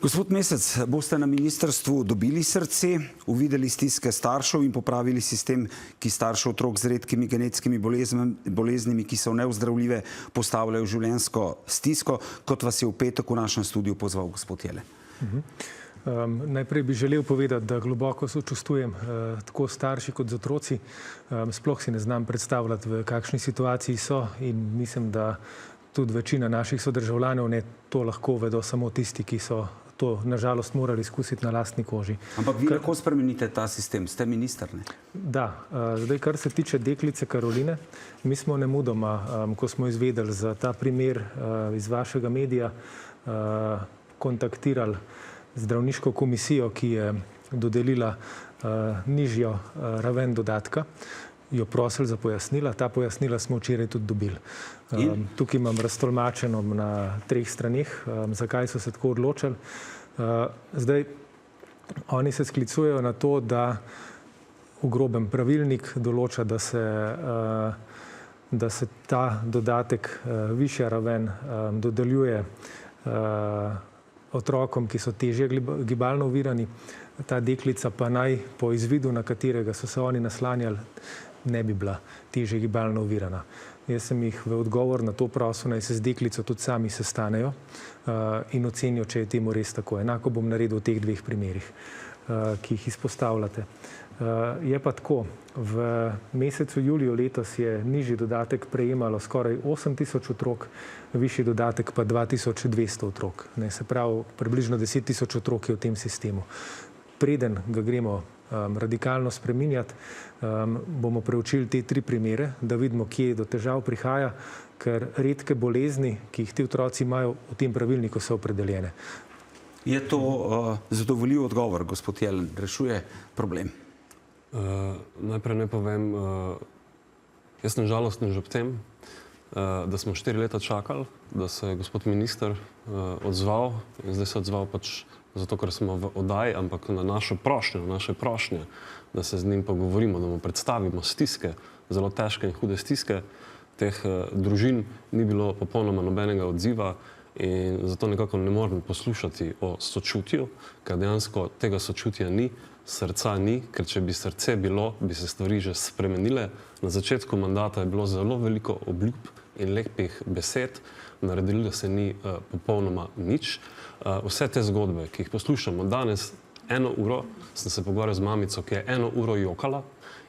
Gospod Mesec, boste na ministrstvu dobili srce, uvideli stiske staršev in popravili sistem, ki starše otrok z redkimi genetskimi boleznimi, ki so neozdravljive, postavljajo v življenjsko stisko, kot vas je v petek v našem studiu pozval gospod Jele? Najprej bi želel povedati, da globoko sočustvujem tako starši kot z otroci. Sploh si ne znam predstavljati, v kakšni situaciji so, in mislim, da tudi večina naših sodržavljanov ne to lahko vedo samo tisti, ki so to nažalost morali izkusiti na lastni koži. Ampak vi lahko spremenite ta sistem, ste minister, ne? Da. Zdaj, kar se tiče deklice Karoline, mi smo nemudoma, ko smo izvedeli za ta primer iz vašega medija, kontaktirali zdravniško komisijo, ki je dodelila nižjo raven dodatka, jo prosili za pojasnila. Ta pojasnila smo včeraj tudi dobili. Tukaj imam raztolmačeno na 3 straneh, zakaj so se tako odločili. Zdaj, oni se sklicujejo na to, da v grobem pravilnik določa, da se ta dodatek, višja raven, dodeljuje otrokom, ki so težje gibalno ovirani. Ta deklica pa naj po izvidu, na katerega so se oni naslanjali, ne bi bila težje gibalno ovirana. Jaz sem jih v odgovor na to prosil, naj se z deklico tudi sami sestanejo in ocenijo, če je temu res tako. Enako bom naredil v teh 2 primerih, ki jih izpostavljate. Je pa tako, v mesecu juliju letos je nižji dodatek prejemalo skoraj 8.000 otrok, višji dodatek pa 2.200 otrok. Se pravi, približno 10.000 otrok je v tem sistemu. Preden ga gremo radikalno spreminjati, bomo preučili te 3 primere, da vidimo, kje do težav prihaja, ker redke bolezni, ki jih ti otroci imajo, v tem pravilniku so opredeljene. Je to zadovoljiv odgovor, gospod Jelen, rešuje problem? Najprej ne povem, jaz sem žalosten že ob tem, da smo 4 leta čakali, da se je gospod minister odzval, in zdaj se je odzval pač zato, ker smo v oddaji, ampak na našo prošnjo, naše prošnje, da se z njim pogovorimo, da mu predstavimo stiske, zelo težke in hude stiske teh družin, ni bilo popolnoma nobenega odziva in zato nekako ne morem poslušati o sočutju, ker dejansko tega sočutja ni, srca ni, ker če bi srce bilo, bi se stvari že spremenile. Na začetku mandata je bilo zelo veliko obljub in lepih besed, naredilo se ni popolnoma nič. Vse te zgodbe, ki jih poslušamo danes, 1 uro, sem se pogovarjal z mamico, ki je 1 uro jokala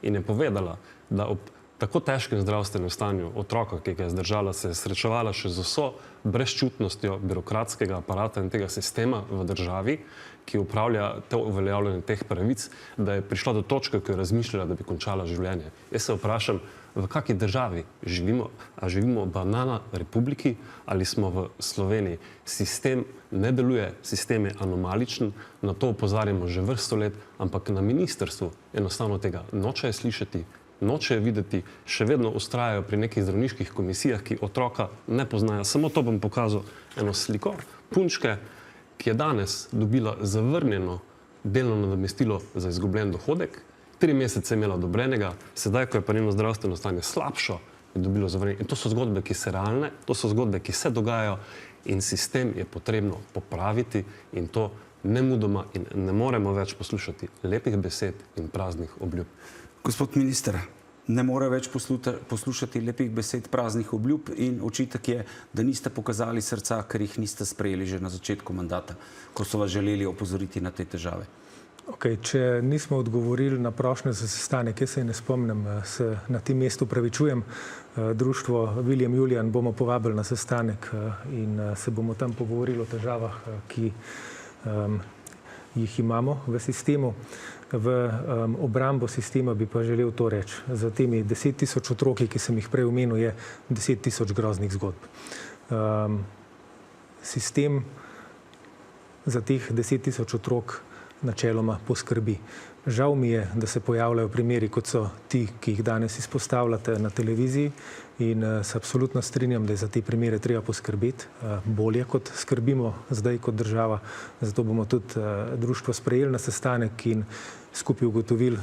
in je povedala, da ob tako težkem zdravstvenem stanju otroka, ki ga je zdržala, se je srečevala še z vso brezčutnostjo birokratskega aparata in tega sistema v državi, ki upravlja to uveljavljanje teh pravic, da je prišla do točke, ko je razmišljala, da bi končala življenje. Jaz se vprašam, v kakšni državi živimo? A živimo v banana republiki ali smo v Sloveniji? Sistem ne deluje, sistem je anomaličen, na to opozarjamo že vrsto let, ampak na ministrstvu enostavno tega nočejo slišati, nočejo videti, še vedno vztrajajo pri nekih zdravniških komisijah, ki otroka ne poznajo. Samo to bom pokazal eno sliko punčke, ki je danes dobila zavrnjeno delno nadomestilo za izgubljen dohodek, 3 mesece je imela odobrenega, sedaj, ko je pa njeno zdravstveno stanje slabšo, je dobilo zavrnjeno. In to so zgodbe, ki so realne, to so zgodbe, ki se dogajajo in sistem je potrebno popraviti in to nemudoma in ne moremo več poslušati lepih besed in praznih obljub. Gospod minister, ne more več poslušati lepih besed, praznih obljub in očitek je, da niste pokazali srca, ker jih niste sprejeli že na začetku mandata, ko so vas želeli opozoriti na te težave. Če nismo odgovorili na prošnjo za sestanek, jaz se ne spomnim, se na tem mestu opravičujem. Društvo William Julian bomo povabili na sestanek in se bomo tam pogovorili o težavah, ki jih imamo v sistemu. V obrambo sistema bi pa želel to reči. Za temi 10.000 otroki, ki sem jih prej omenil, je 10.000 groznih zgodb. Sistem za teh 10.000 otrok načeloma poskrbi. Žal mi je, da se pojavljajo primeri, kot so ti, ki jih danes izpostavljate na televiziji in se absolutno strinjam, da je za te primere treba poskrbeti bolje, kot skrbimo zdaj kot država. Zato bomo tudi društvo sprejeli na sestanek in skupaj ugotovili,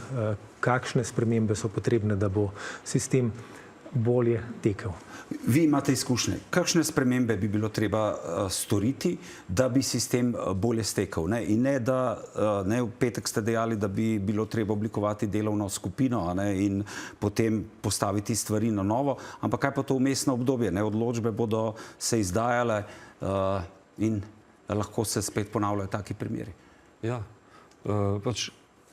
kakšne spremembe so potrebne, da bo sistem bolje tekel. Vi imate izkušnje. Kakšne spremembe bi bilo treba storiti, da bi sistem bolje stekel? Ne? In ne, da v petek ste dejali, da bi bilo treba oblikovati delovno skupino, ne? In potem postaviti stvari na novo, ampak kaj pa to vmesno obdobje? Ne? Odločbe bodo se izdajale in lahko se spet ponavljajo taki primeri. Ja, pač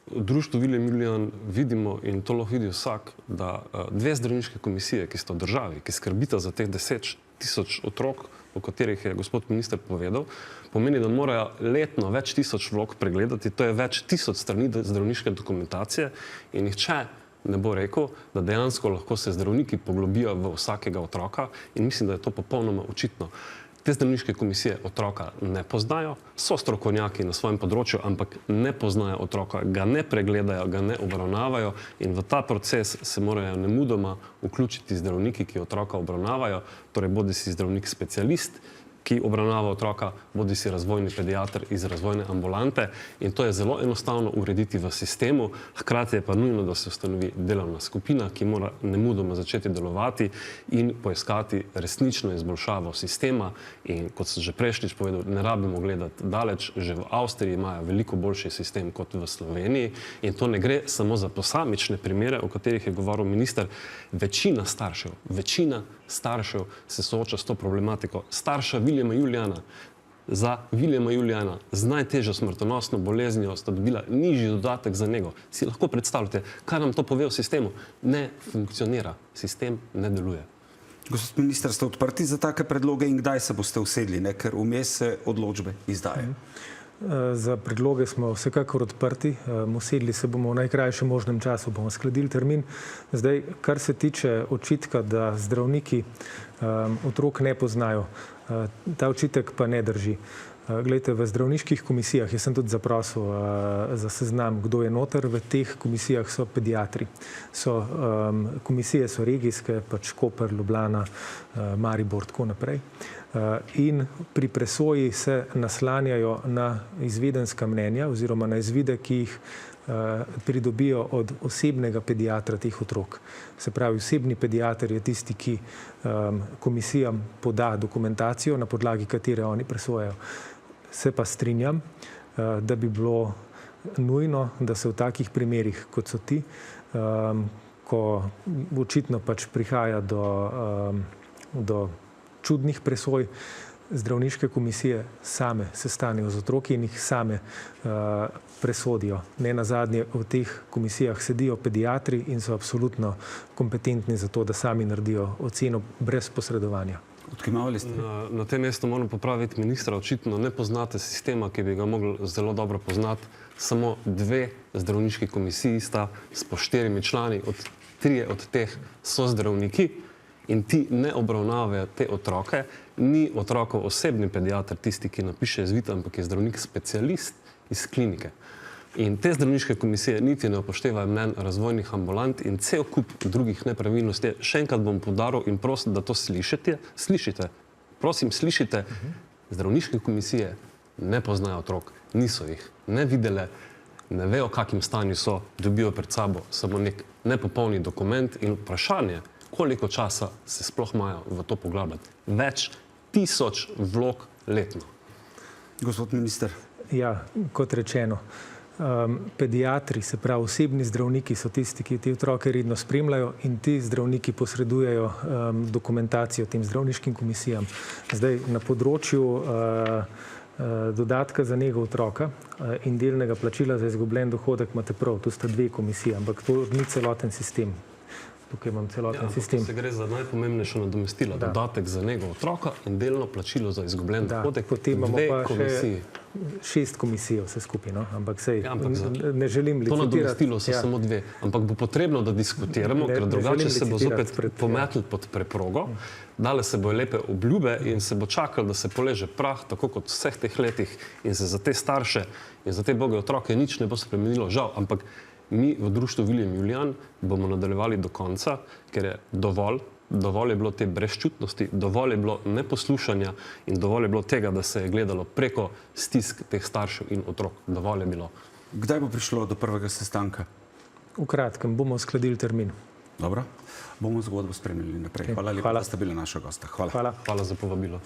v društvu Viljem Julijan vidimo, in to lahko vidi vsak, da dve zdravniške komisije, ki sta v državi, ki skrbita za teh 10 000 otrok, o katerih je gospod minister povedal, pomeni, da morajo letno več tisoč vlog pregledati, to je več 1000 strani zdravniške dokumentacije in nihče ne bo rekel, da dejansko lahko se zdravniki poglobijo v vsakega otroka in mislim, da je to popolnoma očitno. Te zdravniške komisije otroka ne poznajo, so strokovnjaki na svojem področju, ampak ne poznajo otroka, ga ne pregledajo, ga ne obravnavajo in v ta proces se morajo nemudoma vključiti zdravniki, ki otroka obravnavajo, torej bodisi zdravnik specialist, ki obravnava otroka, bodisi razvojni pediater iz razvojne ambulante in to je zelo enostavno urediti v sistemu, hkrati je pa nujno, da se ustanovi delovna skupina, ki mora nemudoma začeti delovati in poiskati resnično izboljšavo sistema in kot sem že prejšnjič povedal, ne rabimo gledati daleč, že v Avstriji imajo veliko boljši sistem kot v Sloveniji in to ne gre samo za posamične primere, o katerih je govoril minister. Večina staršev se sooča s to problematiko. Starša Viljema Julijana, za Viljema Julijana z najtežjo smrtonosno boleznijo sta dobila nižji dodatek za nego. Si lahko predstavljate, kaj nam to pove v sistemu? Ne funkcionira. Sistem ne deluje. Gospod minister, ste odprti za take predloge in kdaj se boste usedli, ne? Ker vmes se odločbe izdajajo? Za predloge smo vsekakor odprti, usedli se bomo v najkrajšem možnem času, bomo skladili termin. Zdaj, kar se tiče očitka, da zdravniki otrok ne poznajo, ta očitek pa ne drži. Glejte, v zdravniških komisijah, jaz sem tudi zaprosil za seznam, kdo je noter, v teh komisijah so pediatri. Komisije so regijske, pač Koper, Ljubljana, Maribor, tako naprej. In pri presoji se naslanjajo na izvedenska mnenja oziroma na izvide, ki jih pridobijo od osebnega pediatra teh otrok. Se pravi, osebni pediater je tisti, ki komisijam poda dokumentacijo, na podlagi katere oni presojajo. Se pa strinjam, da bi bilo nujno, da se v takih primerih, kot so ti, ko očitno pač prihaja do čudnih presoj, zdravniške komisije same sestanejo z otroki in jih same presodijo. Ne nazadnje v teh komisijah sedijo pediatri in so absolutno kompetentni za to, da sami naredijo oceno brez posredovanja. Odkimavali ste? Na tem mestu moram popraviti ministra, očitno ne poznate sistema, ki bi ga mogli zelo dobro poznati. Samo 2 zdravniški komisiji sta s po 4 člani, 3 od teh so zdravniki in ti ne obravnavajo te otroke. Ni otrokov osebni pediater tisti, ki napiše izvid, ampak je zdravnik specialist iz klinike. In te zdravniške komisije niti ne upoštevajo mnenj razvojnih ambulant in cel kup drugih nepravilnosti. Še enkrat bom poudaril in prosim, da to slišite. Prosim, slišite, zdravniške komisije ne poznajo otrok, niso jih ne videle, ne vejo, v kakim stanju so, dobijo pred sabo samo nek nepopolni dokument in vprašanje, koliko časa se sploh imajo v to poglabljati. Več 1000 vlog letno. Gospod minister. Ja, kot rečeno, pediatri, se pravi osebni zdravniki, so tisti, ki te otroke redno spremljajo in ti zdravniki posredujejo dokumentacijo tem zdravniškim komisijam. Zdaj, na področju dodatka za nego otroka in delnega plačila za izgubljen dohodek imate prav, tu sta 2 komisije, ampak to ni celoten sistem. Tukaj imam celoten sistem. Se gre za najpomembnejšo nadomestilo, dodatek za nego otroka in delno plačilo za izgubljen dohodek. Potem imamo pa še 6 komisij vse skupaj, no? Ampak sej, ne želim licitirati. To nadomestilo so samo 2, ampak bo potrebno, da diskutiramo, ker drugače se bo zopet pometl pod preprogo, dale se bojo lepe obljube in se bo čakalo, da se poleže prah, tako kot vseh teh letih in se za te starše in za te boge otroke nič ne bo spremenilo, žal, ampak mi v društvu Viljem Julijan bomo nadaljevali do konca, ker je dovolj je bilo te brezčutnosti, dovolj je bilo neposlušanja in dovolj je bilo tega, da se je gledalo preko stisk teh staršev in otrok. Dovolj je bilo. Kdaj bo prišlo do prvega sestanka? V kratkem bomo uskladili termin. Dobro, bomo zgodbo spremljali naprej. Hvala lepa, da ste bili naša gosta. Hvala. Hvala. Hvala za povabilo.